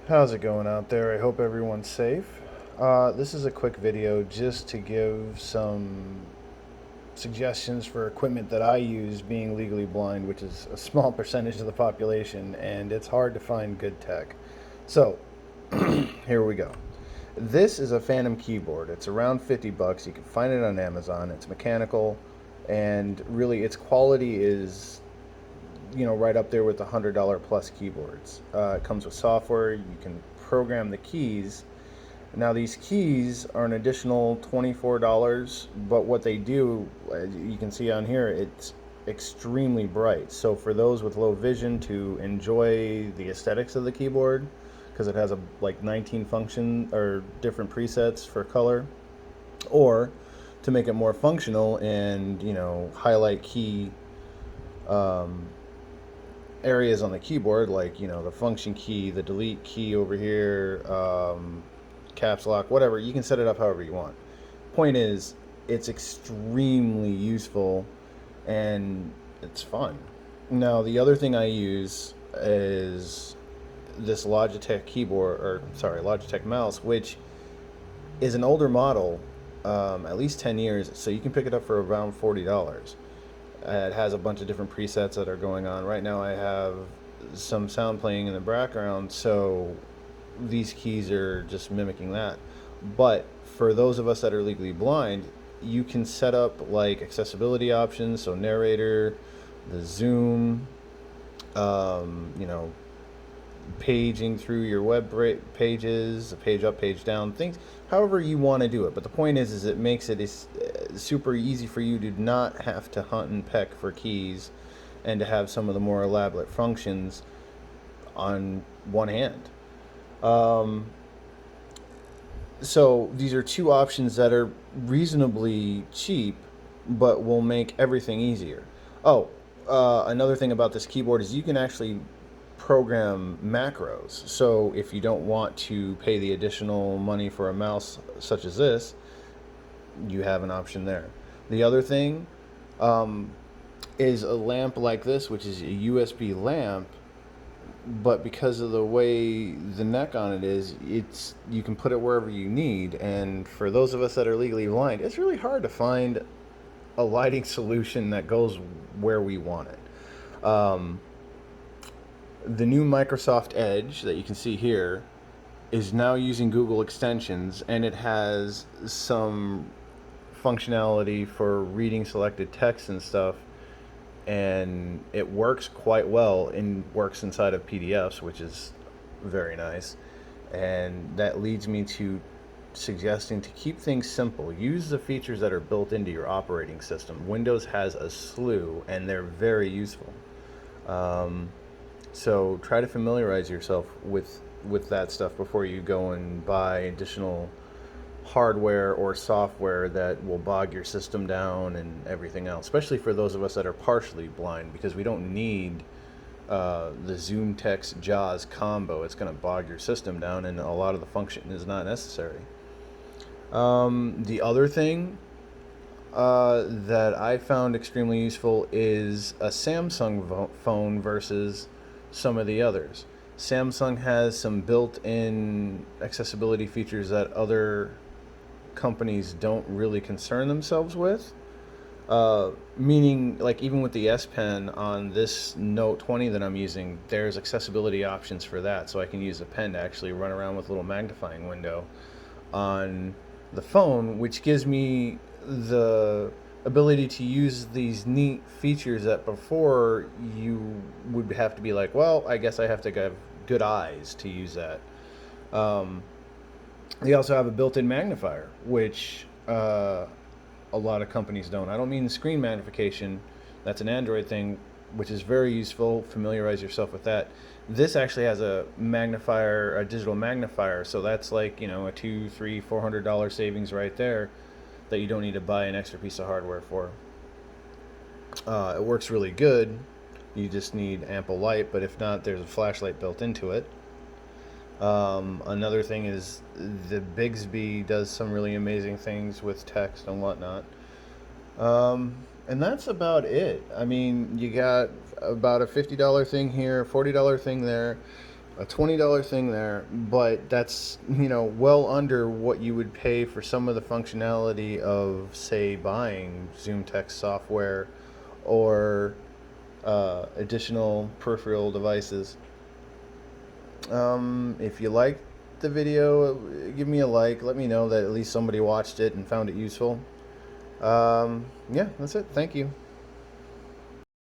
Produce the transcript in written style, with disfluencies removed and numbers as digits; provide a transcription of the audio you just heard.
How's it going out there? I hope everyone's safe. This is a quick video just to give some suggestions for equipment that I use being legally blind, which is a small percentage of the population, and it's hard to find good tech. So, here we go. This is a Phantom keyboard. It's around 50 bucks. You can find it on Amazon. It's mechanical, and really its quality is right up there with the $100 plus keyboards. It comes with software. You can program the keys. Now these keys are an additional $24, but what they do, you can see on here, it's extremely bright. So for those with low vision to enjoy the aesthetics of the keyboard, because it has like 19 function or different presets for color, or to make it more functional and highlight key um, areas on the keyboard, like the function key, the delete key over here, caps lock, whatever. You can set it up however you want. Point is, it's extremely useful and it's fun. Now the other thing I use is this Logitech keyboard, or sorry, Logitech mouse, which is an older model, at least 10 years, so you can pick it up for around $40. It has a bunch of different presets that are going on. Right now I have some sound playing in the background, so these keys are just mimicking that. But for those of us that are legally blind, you can set up like accessibility options, so narrator, the zoom, you know, paging through your pages, page up, page down, things, however you want to do it. But the point is it makes it super easy for you to not have to hunt and peck for keys and to have some of the more elaborate functions on one hand. Um, so these are two options that are reasonably cheap, but will make everything easier. Oh, another thing about this keyboard is you can actually program macros. So if you don't want to pay the additional money for a mouse such as this, you have an option there. The other thing um, is a lamp like this, which is a USB lamp, but because of the way the neck on it is, you can put it wherever you need. And for those of us that are legally blind, it's really hard to find a lighting solution that goes where we want it. The new Microsoft Edge that you can see here is now using Google extensions, and it has some functionality for reading selected text and stuff, and it works quite well and works inside of PDFs, which is very nice. And that leads me to suggesting to keep things simple. Use the features that are built into your operating system. Windows has a slew, and they're very useful. Um, so try to familiarize yourself with that stuff before you go and buy additional hardware or software that will bog your system down and everything else, especially for those of us that are partially blind, because we don't need the Zoom Text JAWS combo. It's going to bog your system down, and a lot of the function is not necessary. The other thing that I found extremely useful is a Samsung phone versus some of the others. Samsung has some built-in accessibility features that other companies don't really concern themselves with. Meaning, like even with the S Pen on this Note 20 that I'm using, there's accessibility options for that. So I can use a pen to actually run around with a little magnifying window on the phone, which gives me the ability to use these neat features that before you would have to be like, well, I guess I have to have good eyes to use that. Um, they also have a built-in magnifier, which a lot of companies don't. I don't mean screen magnification. That's an Android thing, which is very useful. Familiarize yourself with that. This actually has a magnifier, a digital magnifier, so that's like a $200, $300, $400 savings right there that you don't need to buy an extra piece of hardware for. It works really good. You just need ample light, but if not, there's a flashlight built into it. Another thing is the Bigsby does some really amazing things with text and whatnot. And that's about it. I mean, you got about a $50 thing here, $40 thing there. a $20 thing there, but that's, you know, well under what you would pay for some of the functionality of, say, buying Zoom text software or additional peripheral devices. If you liked the video, give me a like. Let me know that at least somebody watched it and found it useful. Yeah, that's it. Thank you.